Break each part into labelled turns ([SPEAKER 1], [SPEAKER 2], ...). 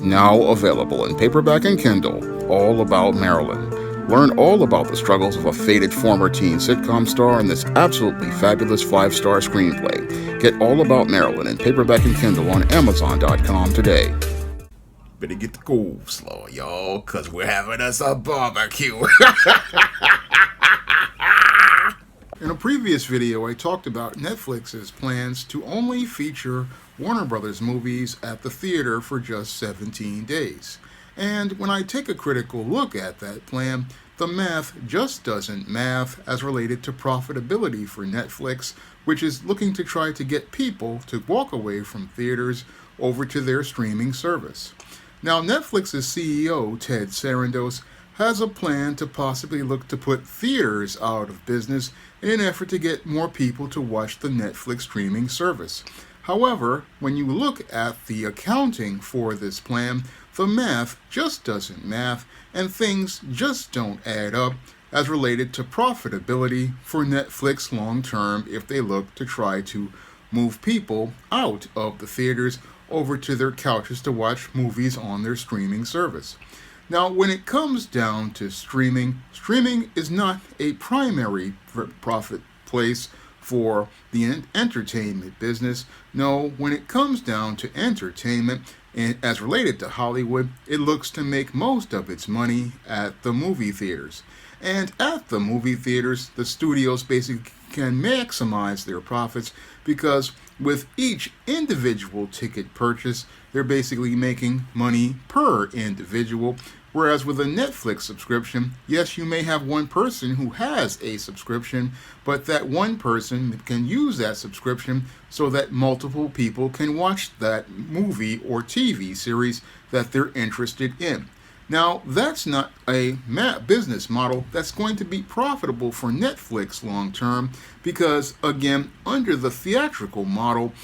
[SPEAKER 1] Now available in paperback and Kindle, All About Marilyn. Learn all about the struggles of a faded former teen sitcom star in this absolutely fabulous 5-star screenplay. Get All About Marilyn in paperback and Kindle on Amazon.com today.
[SPEAKER 2] Better get the cool slow, y'all, cause we're having us a barbecue.
[SPEAKER 1] In a previous video, I talked about Netflix's plans to only feature Warner Brothers movies at the theater for just 17 days. And when I take a critical look at that plan, the math just doesn't math as related to profitability for Netflix, which is looking to try to get people to walk away from theaters over to their streaming service. Now, Netflix's CEO, Ted Sarandos, has a plan to possibly look to put theaters out of business in an effort to get more people to watch the Netflix streaming service. However, when you look at the accounting for this plan, the math just doesn't math, and things just don't add up as related to profitability for Netflix long term if they look to try to move people out of the theaters over to their couches to watch movies on their streaming service. Now, when it comes down to streaming is not a primary profit place for the entertainment business. No, when it comes down to entertainment, and as related to Hollywood, it looks to make most of its money at the movie theaters. And at the movie theaters, the studios basically can maximize their profits because with each individual ticket purchase, they're basically making money per individual. Whereas with a Netflix subscription, yes, you may have one person who has a subscription, but that one person can use that subscription so that multiple people can watch that movie or TV series that they're interested in. Now, that's not a business model that's going to be profitable for Netflix long term because, again, under the theatrical model,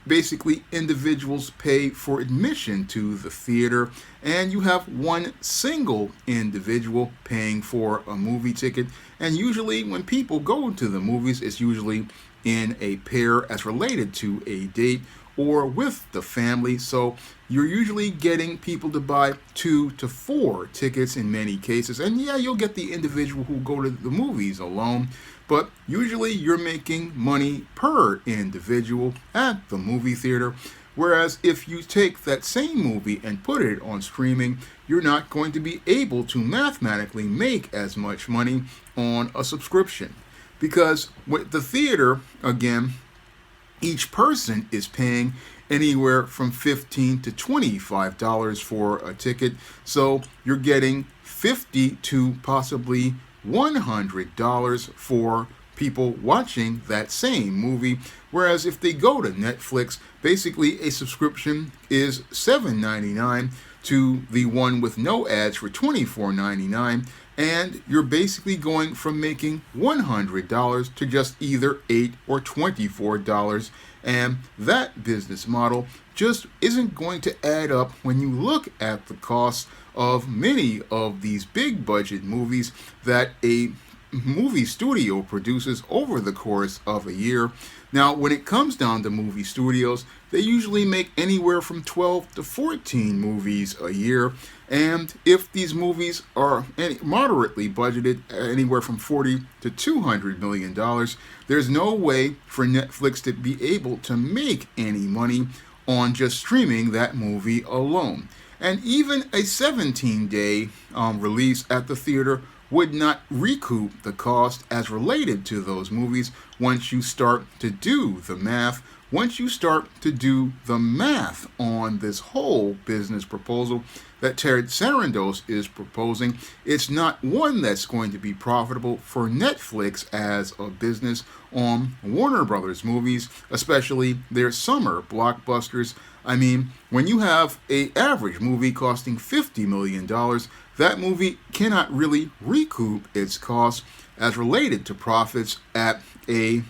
[SPEAKER 1] basically individuals pay for admission to the theater and you have one single individual paying for a movie ticket. And usually when people go to the movies, it's usually in a pair as related to a date or with the family. So you're usually getting people to buy 2 to 4 tickets in many cases. And yeah, you'll get the individual who go to the movies alone, but usually you're making money per individual at the movie theater. Whereas if you take that same movie and put it on streaming, you're not going to be able to mathematically make as much money on a subscription. Because with the theater, again, each person is paying anywhere from $15 to $25 for a ticket. So you're getting $50 to possibly $100 for people watching that same movie. Whereas if they go to Netflix, basically a subscription is $7.99 to the one with no ads for $24.99. And you're basically going from making $100 to just either $8 or $24. And that business model just isn't going to add up when you look at the costs of many of these big budget movies that a movie studio produces over the course of a year. Now, when it comes down to movie studios, they usually make anywhere from 12 to 14 movies a year. And if these movies are moderately budgeted, anywhere from $40 to $200 million, there's no way for Netflix to be able to make any money on just streaming that movie alone. And even a 17-day release at the theater would not recoup the cost as related to those movies once you start to do the math. Once you start to do the math on this whole business proposal that Ted Sarandos is proposing, it's not one that's going to be profitable for Netflix as a business on Warner Brothers movies, especially their summer blockbusters. I mean, when you have an average movie costing $50 million, that movie cannot really recoup its costs as related to profits at a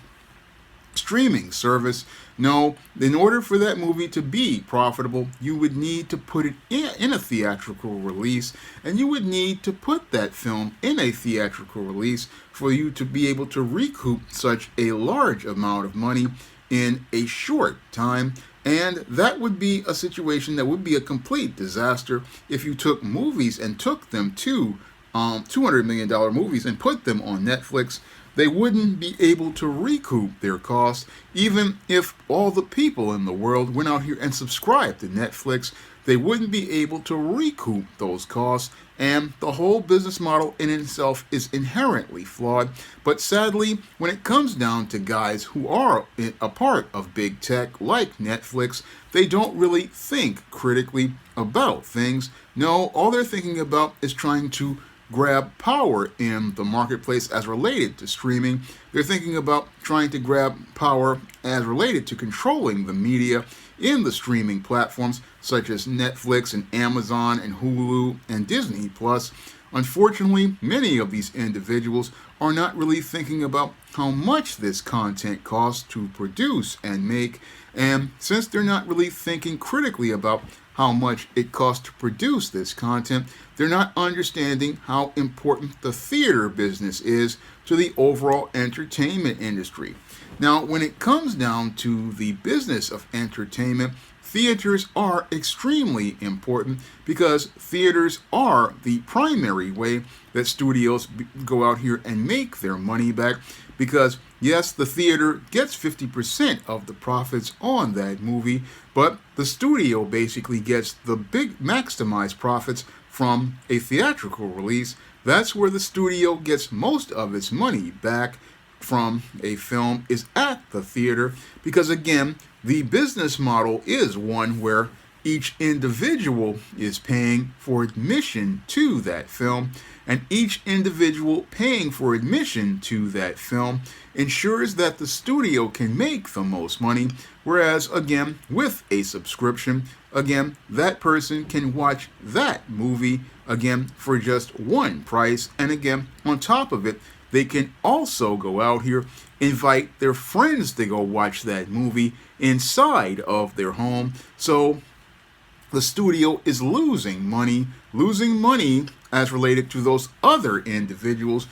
[SPEAKER 1] streaming service. No, in order for that movie to be profitable, you would need to put it in a theatrical release, and you would need to put that film in a theatrical release for you to be able to recoup such a large amount of money in a short time. And that would be a situation that would be a complete disaster if you took movies and took them to $200 million movies and put them on Netflix. They wouldn't be able to recoup their costs, even if all the people in the world went out here and subscribed to Netflix. They wouldn't be able to recoup those costs, and the whole business model in itself is inherently flawed. But sadly, when it comes down to guys who are a part of big tech like Netflix, they don't really think critically about things. No, all they're thinking about is trying to grab power in the marketplace as related to streaming. They're thinking about trying to grab power as related to controlling the media in the streaming platforms such as Netflix and Amazon and Hulu and Disney Plus. Unfortunately, many of these individuals are not really thinking about how much this content costs to produce and make, and since they're not really thinking critically about how much it costs to produce this content, they're not understanding how important the theater business is to the overall entertainment industry. Now, when it comes down to the business of entertainment, theaters are extremely important because theaters are the primary way that studios go out here and make their money back. Because yes, the theater gets 50% of the profits on that movie, but the studio basically gets the big maximized profits from a theatrical release. That's where the studio gets most of its money back from a film, is at the theater, because again, the business model is one where each individual is paying for admission to that film, and each individual paying for admission to that film ensures that the studio can make the most money, whereas again, with a subscription, again, that person can watch that movie again for just one price, and again, on top of it, they can also go out here, invite their friends to go watch that movie inside of their home. So the studio is losing money as related to those other individuals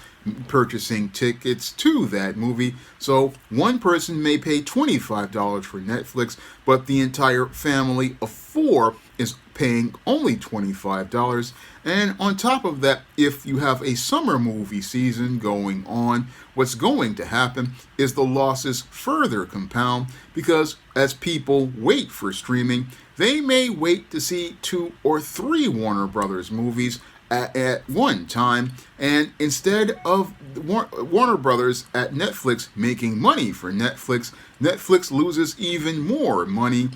[SPEAKER 1] purchasing tickets to that movie. So one person may pay $25 for Netflix, but the entire family of four is paying only $25. And on top of that, if you have a summer movie season going on, what's going to happen is the losses further compound, because as people wait for streaming, they may wait to see 2 or 3 Warner Brothers movies at one time, and instead of Warner Brothers at Netflix making money for Netflix, Netflix loses even more money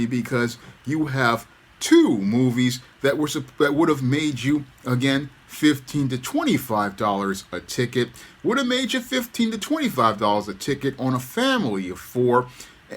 [SPEAKER 1] because you have 2 movies that would have made you, again, $15 to $25 a ticket, would have made you $15 to $25 a ticket on a family of 4,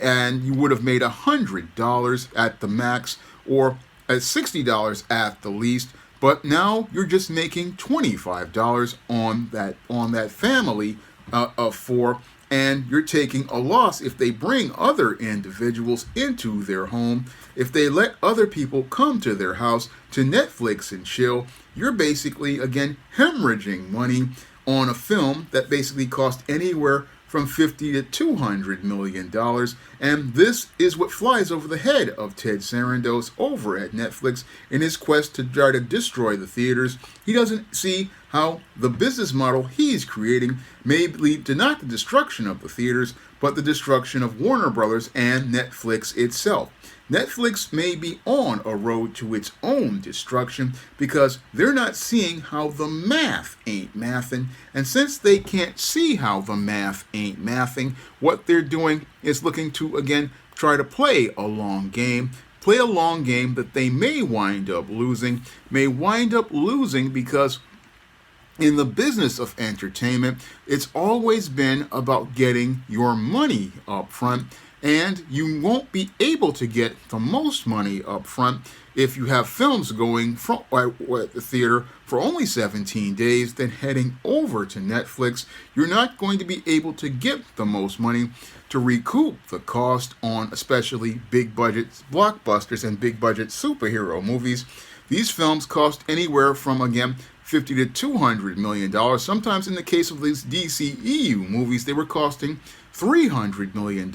[SPEAKER 1] and you would have made $100 at the max, or at $60 at the least. But now you're just making $25 on that family of 4, and you're taking a loss if they bring other individuals into their home. If they let other people come to their house to Netflix and chill, you're basically, again, hemorrhaging money on a film that basically cost anywhere from $50 to $200 million. And this is what flies over the head of Ted Sarandos over at Netflix in his quest to try to destroy the theaters. He doesn't see how the business model he's creating may lead to not the destruction of the theaters, but the destruction of Warner Brothers and Netflix itself. Netflix may be on a road to its own destruction because they're not seeing how the math ain't mathing. And since they can't see how the math ain't mathing, what they're doing is looking to, again, try to play a long game that they may wind up losing because in the business of entertainment, it's always been about getting your money up front. And you won't be able to get the most money up front if you have films going from the theater for only 17 days, then heading over to Netflix. You're not going to be able to get the most money to recoup the cost on especially big budget blockbusters and big budget superhero movies. These films cost anywhere from, again, $50 to $200 million. Sometimes in the case of these DCEU movies, they were costing $300 million,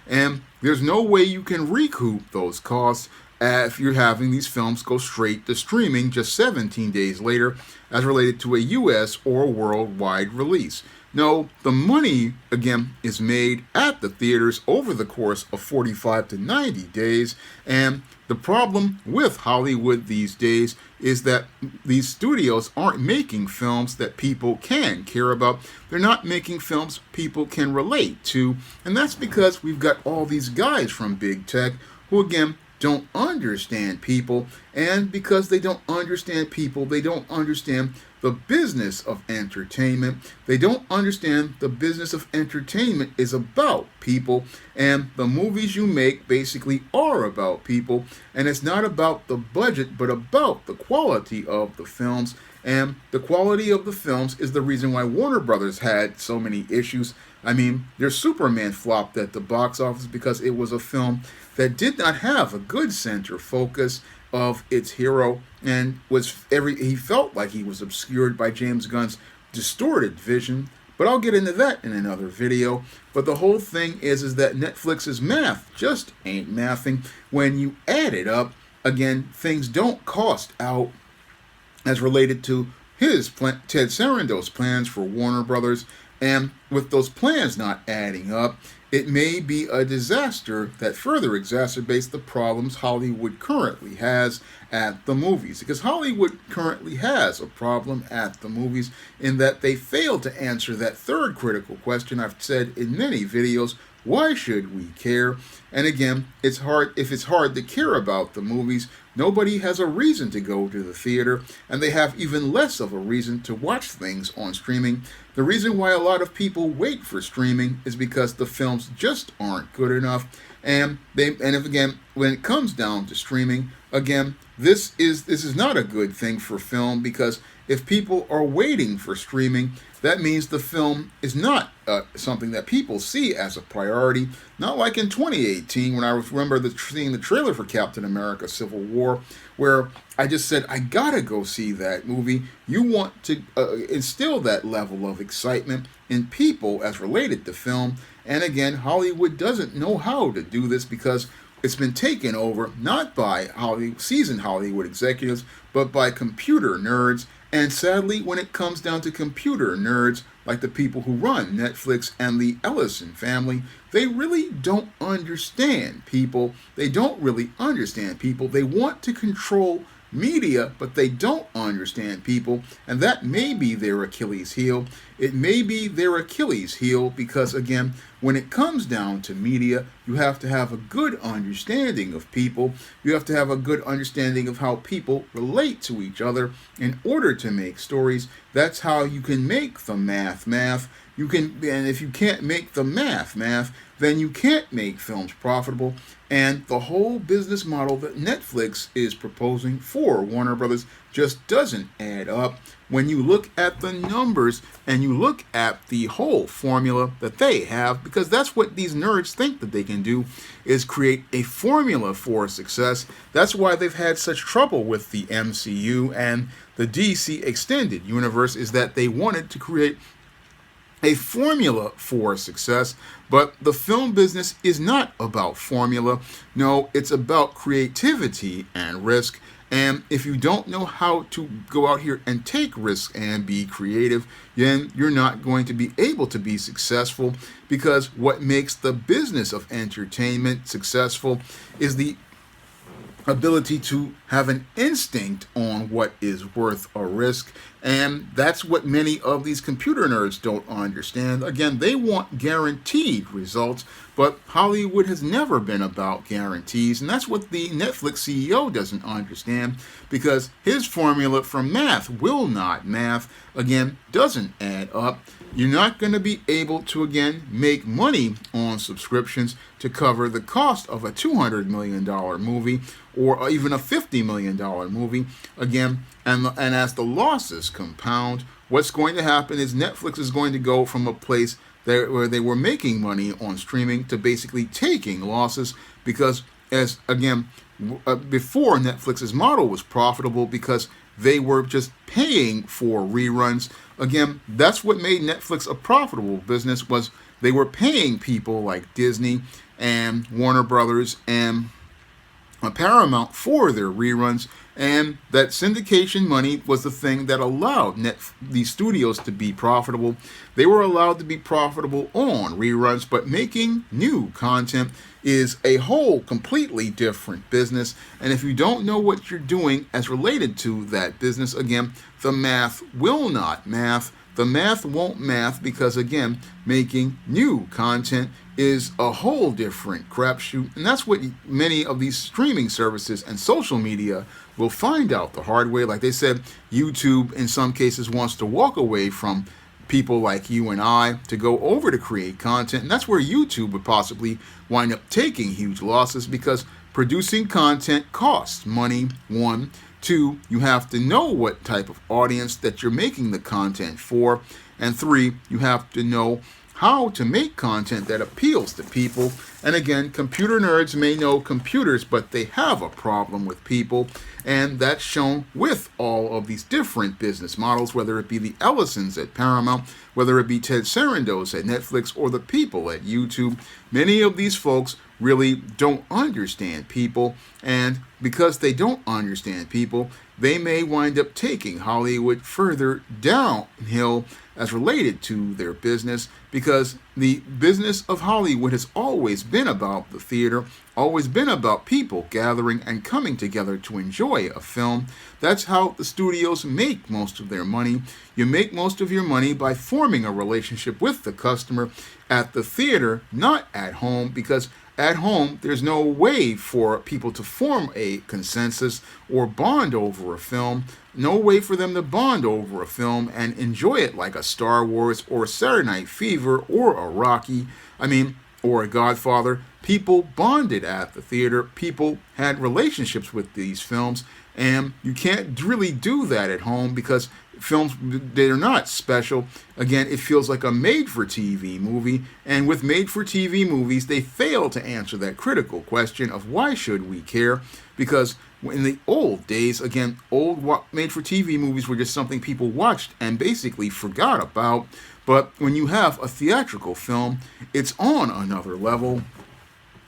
[SPEAKER 1] and there's no way you can recoup those costs if you're having these films go straight to streaming just 17 days later as related to a US or worldwide release. No, the money, again, is made at the theaters over the course of 45 to 90 days, and the problem with Hollywood these days is that these studios aren't making films that people can care about. They're not making films people can relate to, and that's because we've got all these guys from big tech who, again, don't understand people, and because they don't understand people, they don't understand the business of entertainment. They don't understand the business of entertainment is about people, and the movies you make basically are about people, and it's not about the budget, but about the quality of the films. And the quality of the films is the reason why Warner Brothers had so many issues. I mean, their Superman flopped at the box office because it was a film that did not have a good center focus of its hero, and he felt like he was obscured by James Gunn's distorted vision. But I'll get into that in another video. But the whole thing is that Netflix's math just ain't mathing. When you add it up, again, things don't cost out as related to Ted Sarandos' plans for Warner Brothers, and with those plans not adding up, it may be a disaster that further exacerbates the problems Hollywood currently has at the movies. Because Hollywood currently has a problem at the movies in that they failed to answer that third critical question I've said in many videos: why should we care? And again, if it's hard to care about the movies, nobody has a reason to go to the theater, and they have even less of a reason to watch things on streaming. The reason why a lot of people wait for streaming is because the films just aren't good enough. And when it comes down to streaming, again, this is not a good thing for film, because if people are waiting for streaming, that means the film is not something that people see as a priority. Not like in 2018 when I remember seeing the trailer for Captain America Civil War, where I just said, I gotta go see that movie. You want to instill that level of excitement in people as related to film. And again, Hollywood doesn't know how to do this because it's been taken over not by seasoned Hollywood executives, but by computer nerds. And sadly, when it comes down to computer nerds, like the people who run Netflix and the Ellison family, they really don't understand people. They don't really understand people. They want to control media, but they don't understand people, and that may be their Achilles heel. It may be their Achilles heel because, again, when it comes down to media, you have to have a good understanding of people. You have to have a good understanding of how people relate to each other in order to make stories. That's how you can make the math. And if you can't make the math, then you can't make films profitable. And the whole business model that Netflix is proposing for Warner Brothers just doesn't add up when you look at the numbers and you look at the whole formula that they have, because that's what these nerds think that they can do, is create a formula for success. That's why they've had such trouble with the MCU and the DC Extended Universe, is that they wanted to create a formula for success, but the film business is not about formula. No, it's about creativity and risk. And if you don't know how to go out here and take risks and be creative, then you're not going to be able to be successful, because what makes the business of entertainment successful is the ability to have an instinct on what is worth a risk. And that's what many of these computer nerds don't understand. Again, they want guaranteed results, but Hollywood has never been about guarantees. And that's what the Netflix CEO doesn't understand, because his formula for math will not math, again, doesn't add up. You're not going to be able to, again, make money on subscriptions to cover the cost of a $200 million movie or even a $50 million movie. Again, and as the losses compound, what's going to happen is Netflix is going to go from a place where they were making money on streaming to basically taking losses, because before, Netflix's model was profitable because they were just paying for reruns. Again, that's what made Netflix a profitable business, was they were paying people like Disney and Warner Brothers and Paramount for their reruns, and that syndication money was the thing that allowed these studios to be profitable. They were allowed to be profitable on reruns, but making new content is a whole completely different business. And if you don't know what you're doing as related to that business, again, the math will not math. The math won't math because, again, making new content is a whole different crapshoot. And that's what many of these streaming services and social media will find out the hard way. Like they said, YouTube in some cases wants to walk away from people like you and I to go over to create content. And that's where YouTube would possibly wind up taking huge losses because producing content costs money, one. Two, you have to know what type of audience that you're making the content for. And three, you have to know how to make content that appeals to people. And again, computer nerds may know computers, but they have a problem with people. And that's shown with all of these different business models, whether it be the Ellisons at Paramount, whether it be Ted Sarandos at Netflix, or the people at YouTube. Many of these folks really don't understand people, and because they don't understand people, they may wind up taking Hollywood further downhill as related to their business, because the business of Hollywood has always been about the theater, always been about people gathering and coming together to enjoy a film. That's how the studios make most of their money. You make most of your money by forming a relationship with the customer at the theater, not at home, because at home, there's no way for people to form a consensus or bond over a film. No way for them to bond over a film and enjoy it like a Star Wars or a Saturday Night Fever or a Rocky, or a Godfather. People bonded at the theater. People had relationships with these films. And you can't really do that at home because films, they're not special. Again, it feels like a made-for-TV movie. And with made-for-TV movies, they fail to answer that critical question of why should we care? Because in the old days, again, old made-for-TV movies were just something people watched and basically forgot about. But when you have a theatrical film, it's on another level.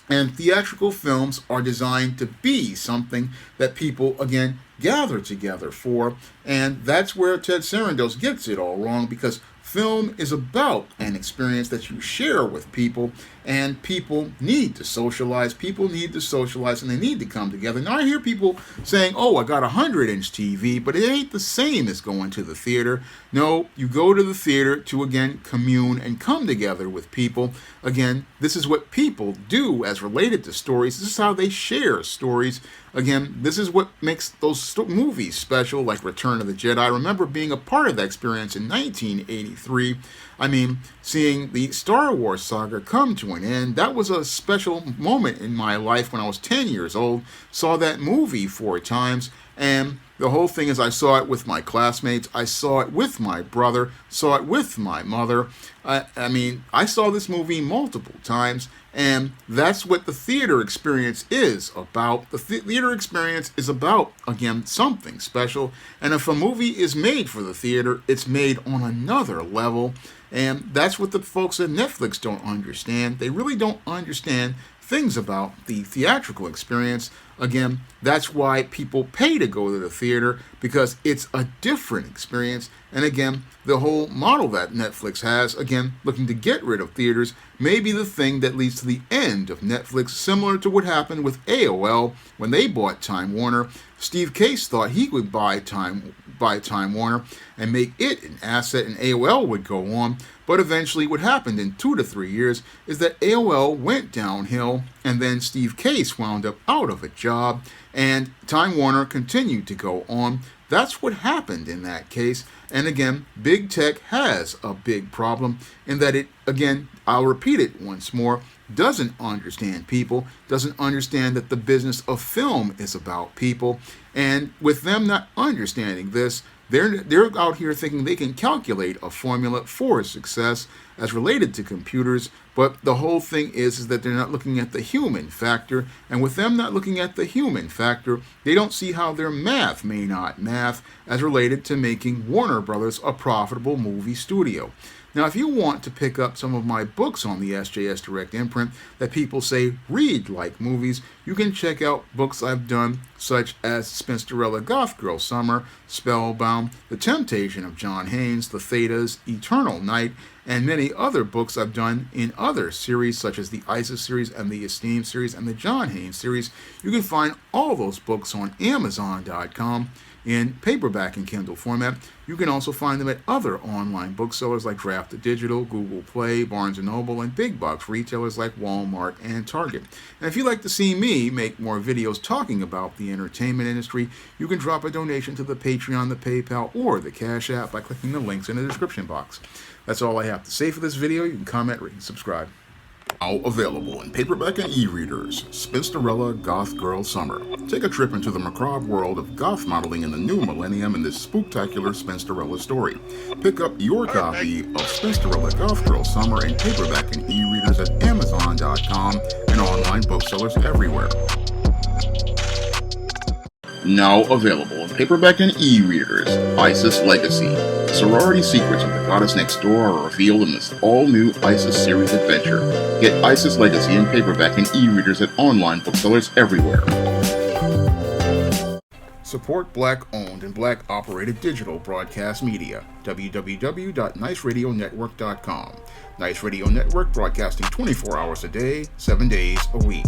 [SPEAKER 1] And theatrical films are designed to be something that people, again, gather together for. And that's where Ted Sarandos gets it all wrong, because film is about an experience that you share with people, and people need to socialize. People need to socialize, and they need to come together. Now, I hear people saying, oh, I got a 100-inch TV, but it ain't the same as going to the theater. No, you go to the theater to, again, commune and come together with people. Again, this is what people do as related to stories. This is how they share stories. Again, this is what makes those movies special, like Return of the Jedi. I remember being a part of that experience in 1983. Seeing the Star Wars saga come to an end, that was a special moment in my life when I was 10 years old. Saw that movie 4 times, and the whole thing is I saw it with my classmates, I saw it with my brother, saw it with my mother. I saw this movie multiple times, and that's what the theater experience is about. The theater experience is about, again, something special. And if a movie is made for the theater, it's made on another level. And that's what the folks at Netflix don't understand. They really don't understand things about the theatrical experience. Again, that's why people pay to go to the theater, because it's a different experience. And again, the whole model that Netflix has, again, looking to get rid of theaters, may be the thing that leads to the end of Netflix, similar to what happened with AOL when they bought Time Warner. Steve Case thought he would buy Time Warner and make it an asset, and AOL would go on. But eventually what happened in 2 to 3 years is that AOL went downhill, and then Steve Case wound up out of a job, and Time Warner continued to go on. That's what happened in that case. And again, big tech has a big problem in that it, again, I'll repeat it once more, doesn't understand people, doesn't understand that the business of film is about people. And with them not understanding this, they're out here thinking they can calculate a formula for success as related to computers, but the whole thing is that they're not looking at the human factor, and with them not looking at the human factor, they don't see how their math may not math as related to making Warner Brothers a profitable movie studio. Now, if you want to pick up some of my books on the SJS Direct imprint that people say read like movies, you can check out books I've done such as Spinsterella Goth Girl Summer, Spellbound, The Temptation of John Haynes, The Thetas, Eternal Night, and many other books I've done in other series such as the ISIS series and the Esteem series and the John Haynes series. You can find all those books on Amazon.com in paperback and Kindle format. You can also find them at other online booksellers like Draft Digital, Google Play, Barnes & Noble, and big box retailers like Walmart and Target. And if you'd like to see me make more videos talking about the entertainment industry, you can drop a donation to the Patreon, the PayPal, or the Cash App by clicking the links in the description box. That's all I have to say for this video. You can comment, rate, and subscribe.
[SPEAKER 2] Now available in paperback and e-readers, Spinsterella Goth Girl Summer. Take a trip into the macabre world of goth modeling in the new millennium in this spooktacular Spinsterella story. Pick up your copy of Spinsterella Goth Girl Summer in paperback and e-readers at Amazon.com and online booksellers everywhere. Now available in paperback and e-readers, ISIS Legacy. Sorority secrets of the goddess next door are revealed in this all-new ISIS series adventure. Get ISIS Legacy in paperback and e-readers at online booksellers everywhere.
[SPEAKER 1] Support Black-owned and Black-operated digital broadcast media. www.niceradionetwork.com. Nice Radio Network broadcasting 24 hours a day, 7 days a week.